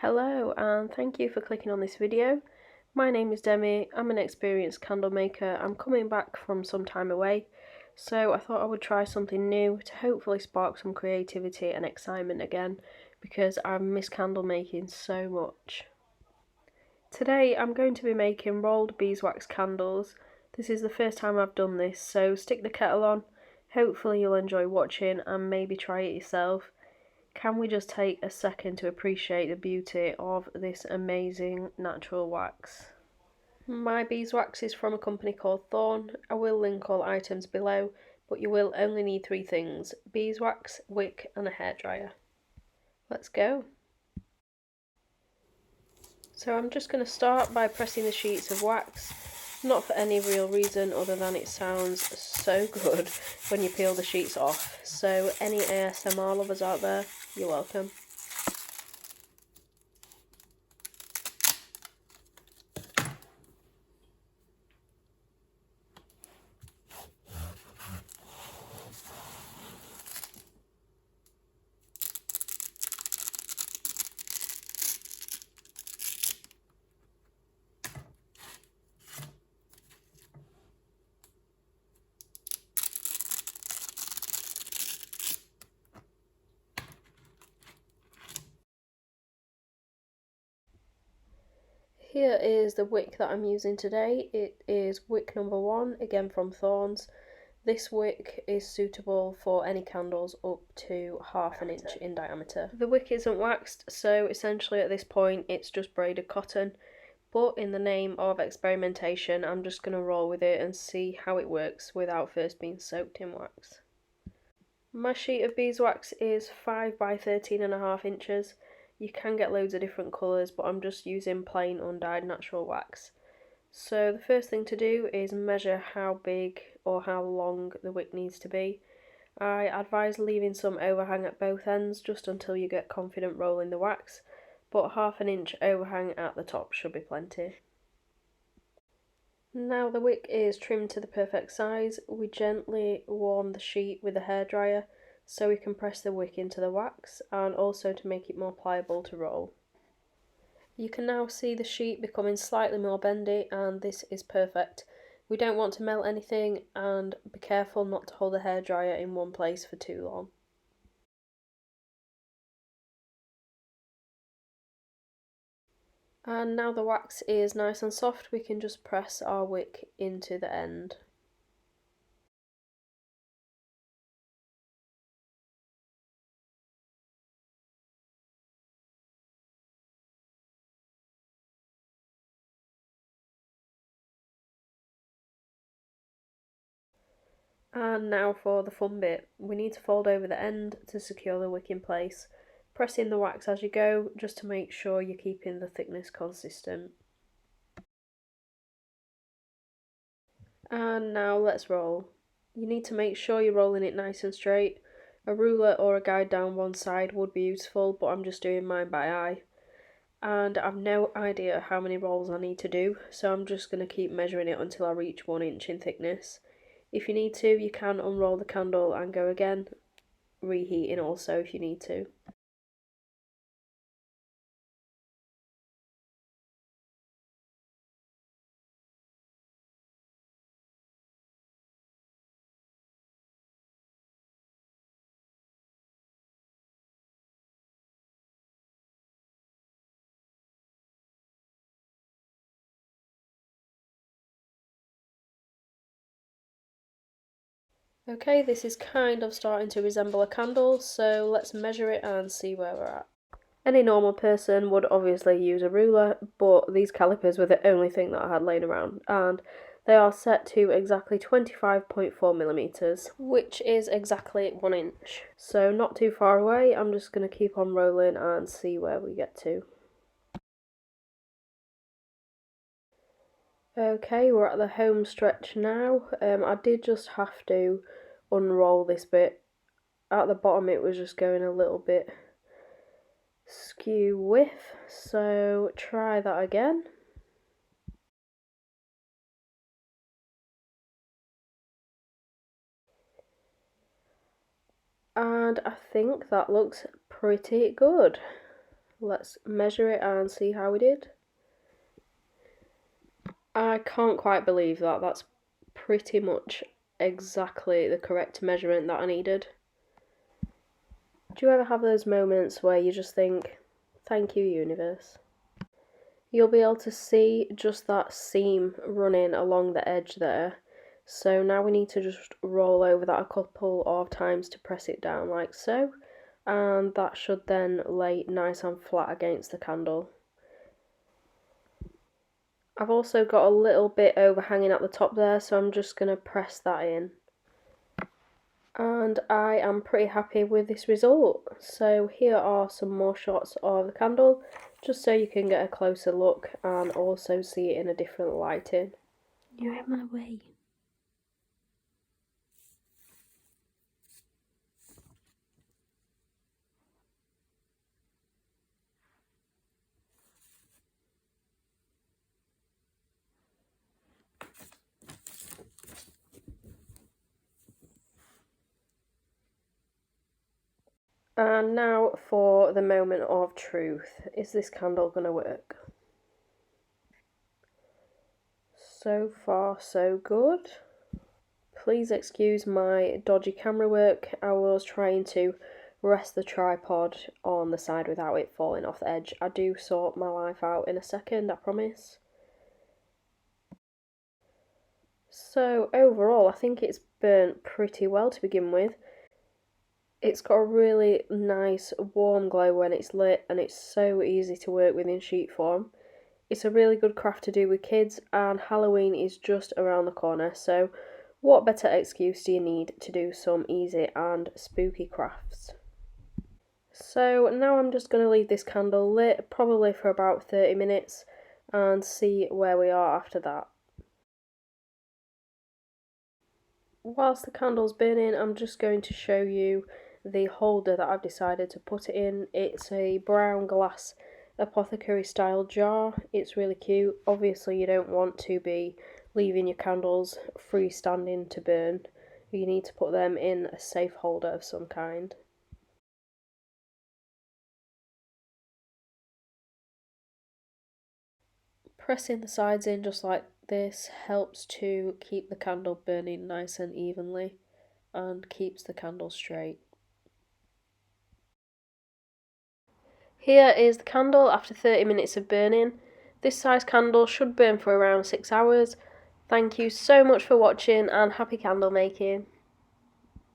Hello and thank you for clicking on this video. My name is Demi, I'm an experienced candle maker. I'm coming back from some time away, so I thought I would try something new to hopefully spark some creativity and excitement again, because I've missed candle making so much. Today I'm going to be making rolled beeswax candles. This is the first time I've done this, so stick the kettle on. Hopefully you'll enjoy watching and maybe try it yourself. Can we just take a second to appreciate the beauty of this amazing natural wax? My beeswax is from a company called Thorn. I will link all items below, but you will only need three things: beeswax, wick and a hairdryer. Let's go. So I'm just going to start by pressing the sheets of wax, not for any real reason other than it sounds so good when you peel the sheets off. So any ASMR lovers out there, you're welcome. Here is the wick that I'm using today. It is wick number 1, again from Thorns. This wick is suitable for any candles up to ½ inch in diameter. The wick isn't waxed, so essentially at this point it's just braided cotton, but in the name of experimentation I'm just going to roll with it and see how it works without first being soaked in wax. My sheet of beeswax is 5 by 13.5 inches. You can get loads of different colours, but I'm just using plain undyed natural wax. So the first thing to do is measure how big or how long the wick needs to be. I advise leaving some overhang at both ends just until you get confident rolling the wax, but ½ inch overhang at the top should be plenty. Now the wick is trimmed to the perfect size, we gently warm the sheet with a hairdryer so we can press the wick into the wax and also to make it more pliable to roll. You can now see the sheet becoming slightly more bendy, and this is perfect. We don't want to melt anything, and be careful not to hold the hairdryer in one place for too long. And now the wax is nice and soft, we can just press our wick into the end. And now for the fun bit. We need to fold over the end to secure the wick in place. Press in the wax as you go, just to make sure you're keeping the thickness consistent. And now let's roll. You need to make sure you're rolling it nice and straight. A ruler or a guide down one side would be useful, but I'm just doing mine by eye. And I've no idea how many rolls I need to do, so I'm just going to keep measuring it until I reach 1 inch in thickness. If you need to, you can unroll the candle and go again, reheating also if you need to. Okay, this is kind of starting to resemble a candle, so let's measure it and see where we're at. Any normal person would obviously use a ruler, but these calipers were the only thing that I had laying around, and they are set to exactly 25.4mm, which is exactly 1 inch. So not too far away, I'm just going to keep on rolling and see where we get to. Okay, we're at the home stretch now. I did just have to unroll this bit. At the bottom it was just going a little bit skew with, so try that again. And I think that looks pretty good. Let's measure it and see how we did. I can't quite believe that. That's pretty much exactly the correct measurement that I needed. Do you ever have those moments where you just think, thank you, universe? You'll be able to see just that seam running along the edge there. So now we need to just roll over that a couple of times to press it down like so. And that should then lay nice and flat against the candle. I've also got a little bit overhanging at the top there, so I'm just going to press that in. And I am pretty happy with this result. So here are some more shots of the candle, just so you can get a closer look and also see it in a different lighting. You're in my way. And now for the moment of truth. Is this candle going to work? So far, so good. Please excuse my dodgy camera work. I was trying to rest the tripod on the side without it falling off the edge. I do sort my life out in a second, I promise. So overall, I think it's burnt pretty well to begin with. It's got a really nice warm glow when it's lit, and it's so easy to work with in sheet form. It's a really good craft to do with kids, and Halloween is just around the corner, so what better excuse do you need to do some easy and spooky crafts? So now I'm just going to leave this candle lit, probably for about 30 minutes, and see where we are after that. Whilst the candle's burning, I'm just going to show you the holder that I've decided to put it in. It's a brown glass apothecary style jar. It's really cute. Obviously you don't want to be leaving your candles freestanding to burn. You need to put them in a safe holder of some kind. Pressing the sides in just like this helps to keep the candle burning nice and evenly and keeps the candle straight. Here is the candle after 30 minutes of burning. This size candle should burn for around 6 hours. Thank you so much for watching and happy candle making.